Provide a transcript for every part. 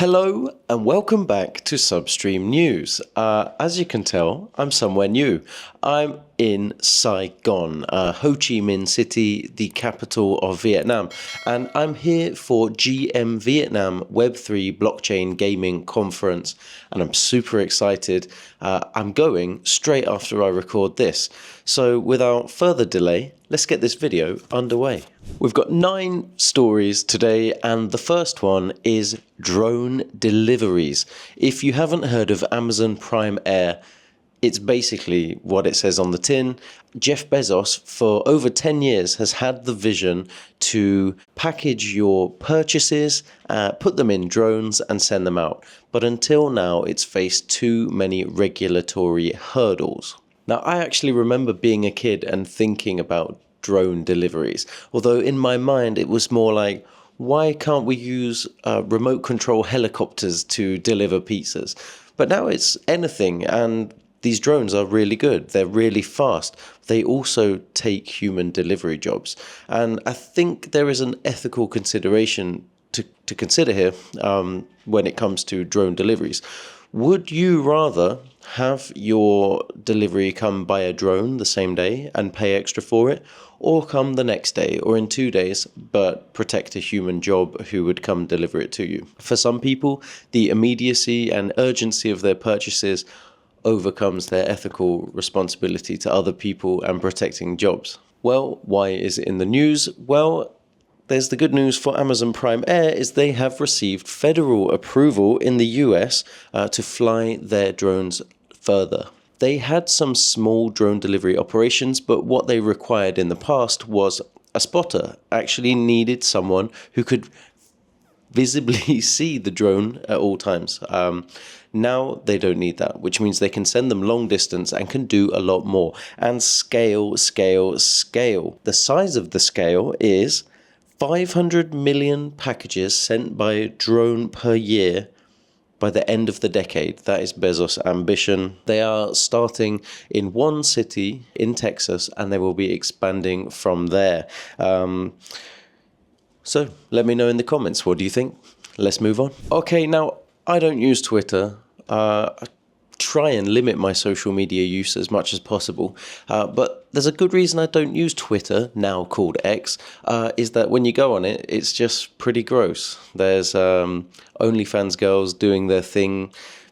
Hello and welcome back to Substream News. As you can tell, I'm somewhere new. I'm in Saigon, Ho Chi Minh City, the capital of Vietnam, and I'm here for GM Vietnam Web3 Blockchain Gaming Conference, and I'm super excited. I'm going straight after I record this. So without further delay, let's get this video underway. We've got 9 stories today, and the first one is drone deliveries. If you haven't heard of Amazon Prime Air, it's basically what it says on the tin. Jeff Bezos, for over 10 years, has had the vision to package your purchases, put them in drones and send them out. But until now, it's faced too many regulatory hurdles. Now, I actually remember being a kid and thinking about drone deliveries, although in my mind it was more like, why can't we use remote control helicopters to deliver pizzas? But now it's anything, and these drones are really good. They're really fast. They also take human delivery jobs. And I think there is an ethical consideration to consider here when it comes to drone deliveries. Would you rather have your delivery come by a drone the same day and pay extra for it, or come the next day or in 2 days but protect a human job who would come deliver it to you? For some people, the immediacy and urgency of their purchases overcomes their ethical responsibility to other people and protecting jobs. Well, why is it in the news? Well, there's the good news for Amazon Prime Air is they have received federal approval in the US to fly their drones further. They had some small drone delivery operations, but what they required in the past was a spotter. Actually needed someone who could visibly see the drone at all times. Now they don't need that, which means they can send them long distance and can do a lot more. And scale. The size of the scale is 500 million packages sent by drone per year by the end of the decade. That is Bezos' ambition. They are starting in one city in Texas, and they will be expanding from there. So let me know in the comments, what do you think? Let's move on. Okay, now I don't use Twitter. I try and limit my social media use as much as possible. But there's a good reason I don't use Twitter, now called X, is that when you go on it, it's just pretty gross. There's OnlyFans girls doing their thing,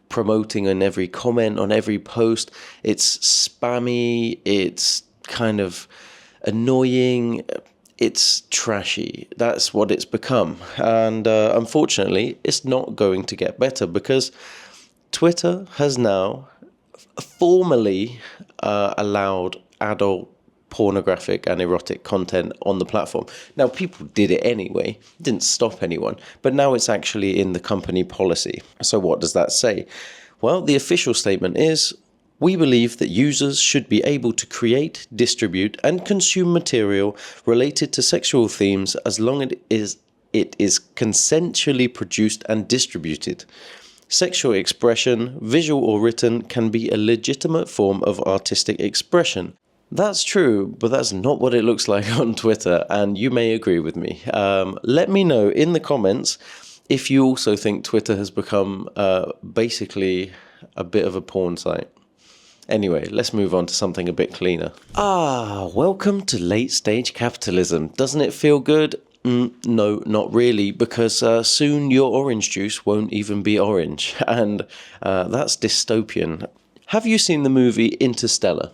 promoting on every comment, on every post. It's spammy, it's kind of annoying, it's trashy. That's what it's become. And unfortunately, it's not going to get better because Twitter has now formally allowed adult pornographic and erotic content on the platform. Now, people did it anyway, didn't stop anyone, but now it's actually in the company policy. So what does that say? Well, the official statement is, we believe that users should be able to create, distribute, and consume material related to sexual themes as long as it is consensually produced and distributed. Sexual expression, visual or written, can be a legitimate form of artistic expression. That's true, but that's not what it looks like on Twitter, and you may agree with me. Let me know in the comments if you also think Twitter has become basically a bit of a porn site. Anyway, let's move on to something a bit cleaner. Welcome to late stage capitalism. Doesn't it feel good? No, not really, because soon your orange juice won't even be orange, and that's dystopian. Have you seen the movie Interstellar?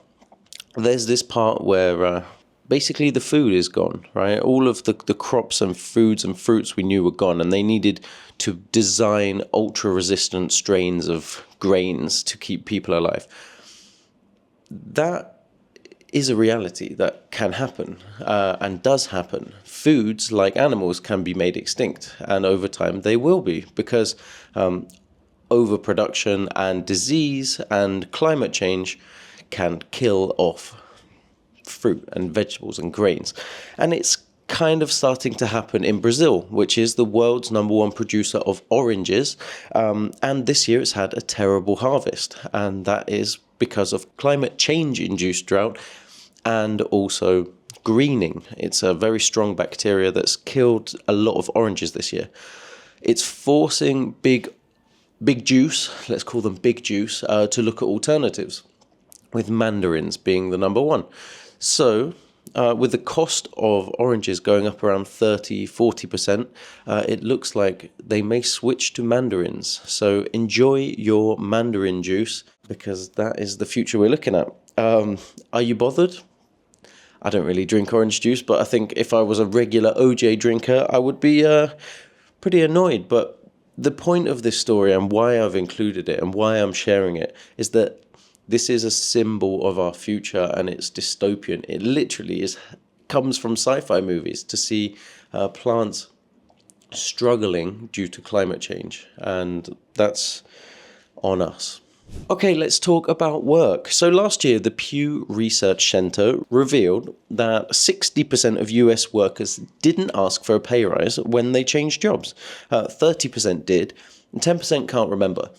There's this part where basically the food is gone, right? All of the crops and foods and fruits we knew were gone, and they needed to design ultra-resistant strains of grains to keep people alive. That is a reality that can happen and does happen. Foods, like animals, can be made extinct, and over time they will be, because overproduction and disease and climate change can kill off fruit and vegetables and grains. And it's kind of starting to happen in Brazil, which is the world's #1 producer of oranges. And this year it's had a terrible harvest. And that is because of climate change-induced drought and also greening. It's a very strong bacteria that's killed a lot of oranges this year. It's forcing big juice, let's call them big juice, to look at alternatives, with mandarins being the number one. So, with the cost of oranges going up around 30-40%, it looks like they may switch to mandarins. So enjoy your mandarin juice, because that is the future we're looking at. Are you bothered? I don't really drink orange juice, but I think if I was a regular OJ drinker, I would be pretty annoyed. But the point of this story, and why I've included it and why I'm sharing it, is that this is a symbol of our future, and it's dystopian. It literally comes from sci-fi movies, to see plants struggling due to climate change, and that's on us. Okay, let's talk about work. So last year, the Pew Research Center revealed that 60% of US workers didn't ask for a pay rise when they changed jobs. 30% did, and 10% can't remember.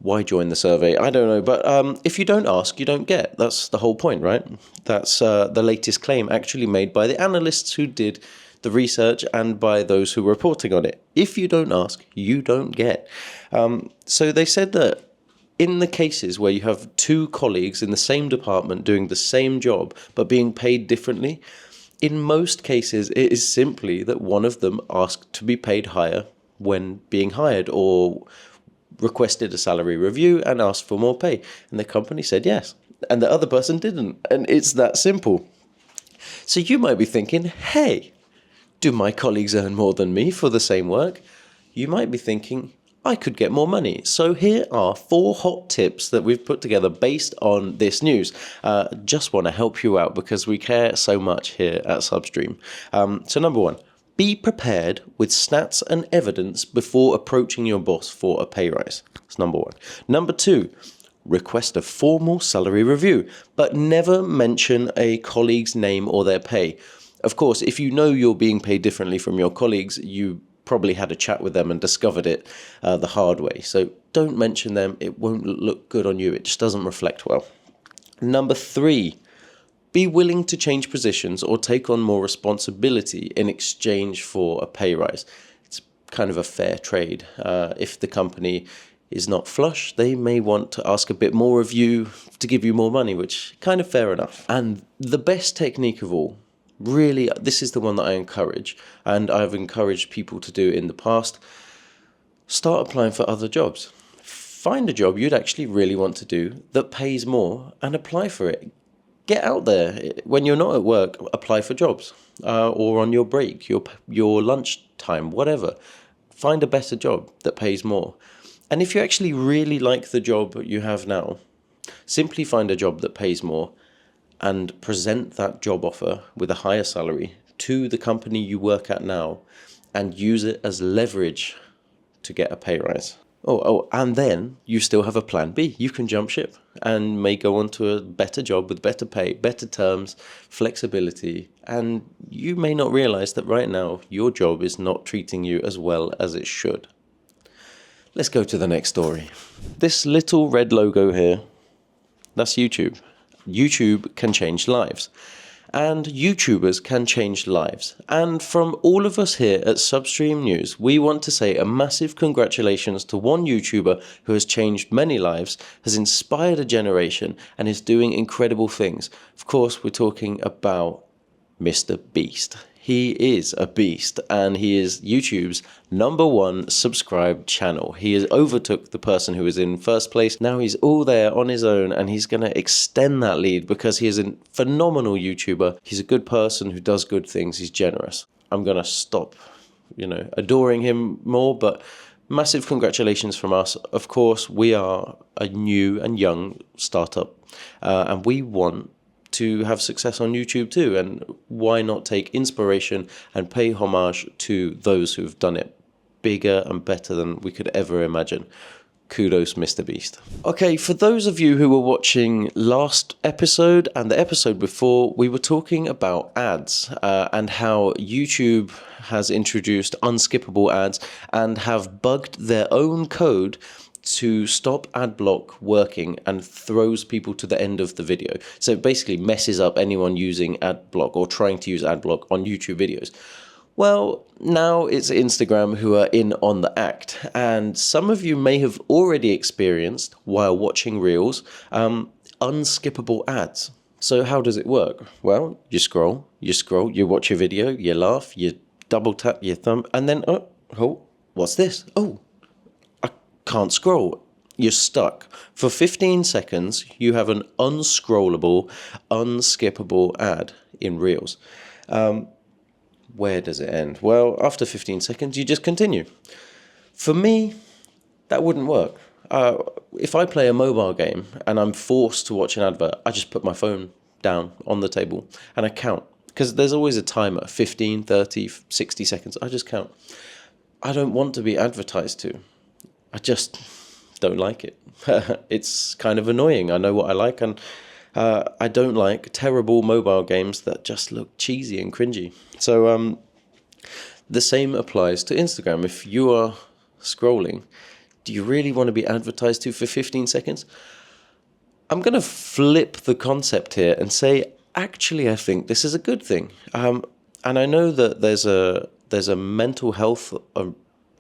Why join the survey? I don't know, but if you don't ask, you don't get. That's the whole point, right? That's the latest claim actually made by the analysts who did the research and by those who were reporting on it. If you don't ask, you don't get. So they said that in the cases where you have two colleagues in the same department doing the same job but being paid differently, in most cases it is simply that one of them asked to be paid higher when being hired, or requested a salary review and asked for more pay, and the company said yes, and the other person didn't, and it's that simple. So you might be thinking, hey, do my colleagues earn more than me for the same work? You might be thinking, I could get more money. So here are 4 hot tips that we've put together based on this news. Just want to help you out because we care so much here at Substream. So number 1, be prepared with stats and evidence before approaching your boss for a pay rise. That's number 1. Number 2, request a formal salary review, but never mention a colleague's name or their pay. Of course, if you know you're being paid differently from your colleagues, you probably had a chat with them and discovered it the hard way. So don't mention them. It won't look good on you. It just doesn't reflect well. Number 3, be willing to change positions or take on more responsibility in exchange for a pay rise. It's kind of a fair trade. If the company is not flush, they may want to ask a bit more of you to give you more money, which kind of fair enough. And the best technique of all, really, this is the one that I encourage, and I've encouraged people to do in the past. Start applying for other jobs. Find a job you'd actually really want to do that pays more and apply for it. Get out there. When you're not at work, apply for jobs, or on your break, your lunch time, whatever. Find a better job that pays more. And if you actually really like the job you have now, simply find a job that pays more and present that job offer with a higher salary to the company you work at now, and use it as leverage to get a pay rise. And then you still have a plan B. You can jump ship and may go on to a better job with better pay, better terms, flexibility, and you may not realize that right now your job is not treating you as well as it should. Let's go to the next story. This little red logo here, that's YouTube. YouTube can change lives, and YouTubers can change lives. And from all of us here at Substream News, we want to say a massive congratulations to one YouTuber who has changed many lives, has inspired a generation, and is doing incredible things. Of course, we're talking about Mr. Beast. He is a beast, and he is YouTube's #1 subscribed channel. He has overtook the person who was in first place. Now he's all there on his own, and he's going to extend that lead because he is a phenomenal YouTuber. He's a good person who does good things. He's generous. I'm going to stop, adoring him more, but massive congratulations from us. Of course, we are a new and young startup, and we want to have success on YouTube too, and why not take inspiration and pay homage to those who've done it bigger and better than we could ever imagine. Kudos, Mr. Beast. Okay, for those of you who were watching last episode and the episode before, we were talking about ads and how YouTube has introduced unskippable ads and have bugged their own code to stop ad block working and throws people to the end of the video. So it basically messes up anyone using ad block or trying to use ad block on YouTube videos. Well, now it's Instagram who are in on the act, and some of you may have already experienced, while watching Reels, unskippable ads. So how does it work? Well, you scroll, you watch a video, you laugh, you double tap your thumb, and then, oh, what's this? Oh, I can't scroll. You're stuck. For 15 seconds, you have an unscrollable, unskippable ad in Reels. Where does it end? Well, after 15 seconds, you just continue. For me, that wouldn't work. If I play a mobile game and I'm forced to watch an advert, I just put my phone down on the table and I count. Because there's always a timer, 15, 30, 60 seconds. I just count. I don't want to be advertised to. I just don't like it. It's kind of annoying. I know what I like, and I don't like terrible mobile games that just look cheesy and cringy. So the same applies to Instagram. If you are scrolling, do you really want to be advertised to for 15 seconds? I'm going to flip the concept here and say, actually, I think this is a good thing. And I know that there's a mental health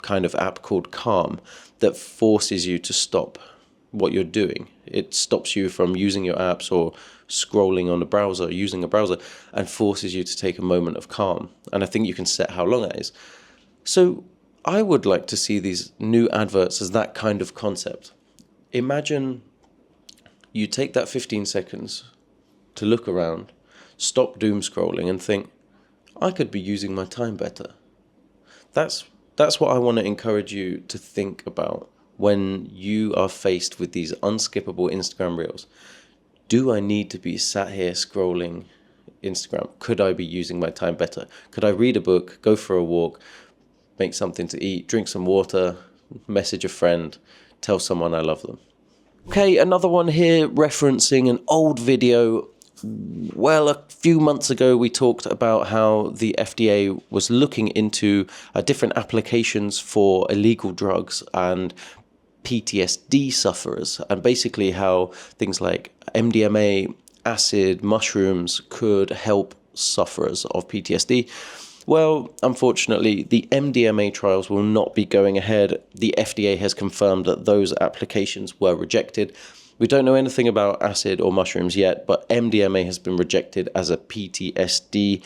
kind of app called Calm that forces you to stop what you're doing. It stops you from using your apps or scrolling on a browser, using a browser, and forces you to take a moment of calm. And I think you can set how long that is. So I would like to see these new adverts as that kind of concept. Imagine you take that 15 seconds to look around, stop doom scrolling and think, I could be using my time better. That's what I want to encourage you to think about when you are faced with these unskippable Instagram Reels. Do I need to be sat here scrolling Instagram? Could I be using my time better? Could I read a book, go for a walk, make something to eat, drink some water, message a friend, tell someone I love them? Okay, another one here referencing an old video. Well, a few months ago, we talked about how the FDA was looking into different applications for illegal drugs and PTSD sufferers, and basically how things like MDMA, acid, mushrooms could help sufferers of PTSD. Well, unfortunately, the MDMA trials will not be going ahead. The FDA has confirmed that those applications were rejected. We don't know anything about acid or mushrooms yet, but MDMA has been rejected as a PTSD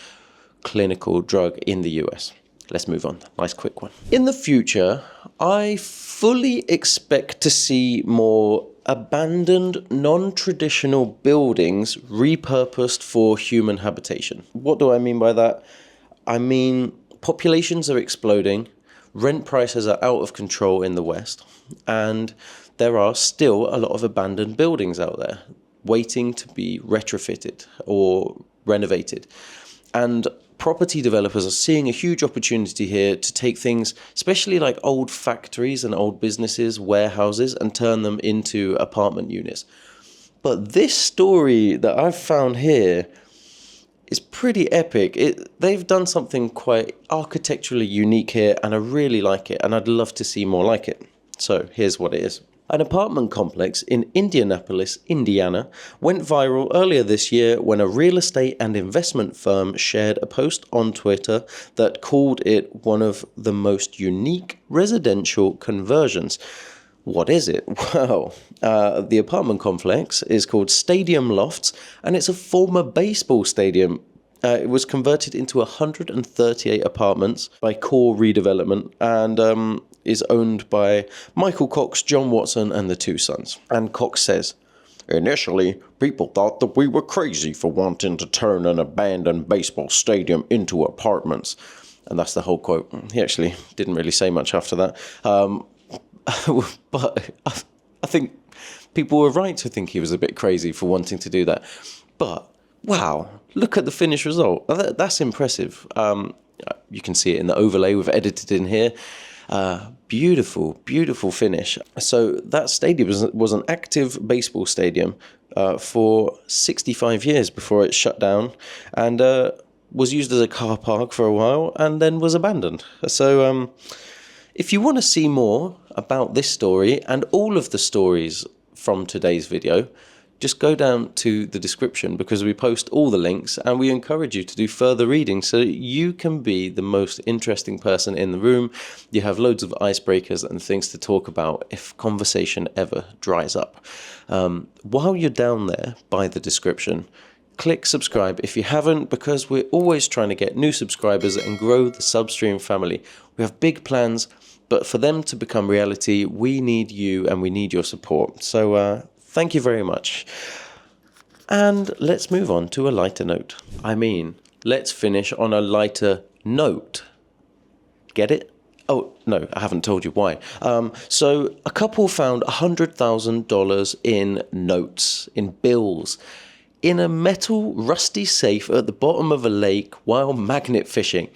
clinical drug in the US. Let's move on. Nice quick one. In the future, I fully expect to see more abandoned, non-traditional buildings repurposed for human habitation. What do I mean by that? I mean, populations are exploding, rent prices are out of control in the West, and there are still a lot of abandoned buildings out there waiting to be retrofitted or renovated. And property developers are seeing a huge opportunity here to take things, especially like old factories and old businesses, warehouses, and turn them into apartment units. But this story that I've found here is pretty epic. They've done something quite architecturally unique here, and I really like it, and I'd love to see more like it. So here's what it is. An apartment complex in Indianapolis, Indiana, went viral earlier this year when a real estate and investment firm shared a post on Twitter that called it one of the most unique residential conversions. What is it? Well, the apartment complex is called Stadium Lofts, and it's a former baseball stadium. It was converted into 138 apartments by Core Redevelopment, and is owned by Michael Cox, John Watson, and the two sons. And Cox says, "Initially, people thought that we were crazy for wanting to turn an abandoned baseball stadium into apartments." And that's the whole quote. He actually didn't really say much after that. But I think people were right to think he was a bit crazy for wanting to do that. But, wow, look at the finished result. That's impressive. You can see it in the overlay we've edited in here. Beautiful, beautiful finish. So that stadium was an active baseball stadium for 65 years before it shut down, and was used as a car park for a while and then was abandoned. So if you want to see more about this story and all of the stories from today's video, just go down to the description because we post all the links and we encourage you to do further reading so you can be the most interesting person in the room. You have loads of icebreakers and things to talk about if conversation ever dries up. While you're down there by the description, click subscribe if you haven't, because we're always trying to get new subscribers and grow the Substream family. We have big plans, but for them to become reality, we need you and we need your support. So thank you very much. And let's move on to a lighter note. Let's finish on a lighter note. Get it? Oh, no, I haven't told you why. So a couple found $100,000 in notes, in bills, in a metal rusty safe at the bottom of a lake while magnet fishing.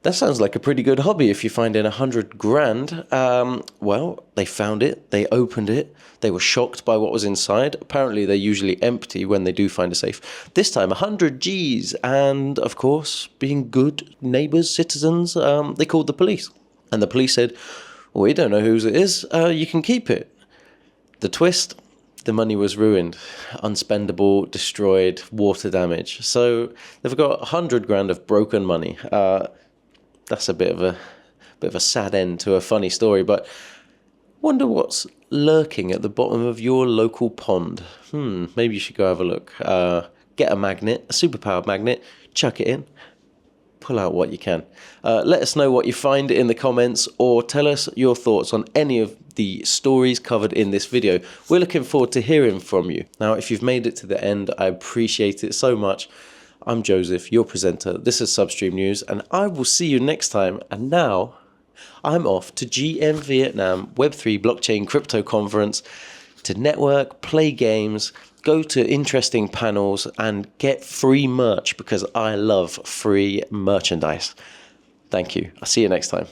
That sounds like a pretty good hobby if you find in $100,000. Well, they found it, they opened it, they were shocked by what was inside. Apparently they're usually empty when they do find a safe. This time 100 G's, and of course, being good neighbours, citizens, they called the police. And the police said, we don't know whose it is, you can keep it. The twist? The money was ruined, unspendable, destroyed, water damage. So they've got $100,000 of broken money. That's a bit of a sad end to a funny story, but wonder what's lurking at the bottom of your local pond. Maybe you should go have a look. Get a magnet, a superpowered magnet, chuck it in, pull out what you can. Let us know what you find in the comments, or tell us your thoughts on any of the stories covered in this video. We're looking forward to hearing from you. Now, if you've made it to the end, I appreciate it so much. I'm Joseph, your presenter. This is Substream News, and I will see you next time. And now, I'm off to GM Vietnam Web3 Blockchain Crypto Conference to network, play games, go to interesting panels, and get free merch because I love free merchandise. Thank you. I'll see you next time.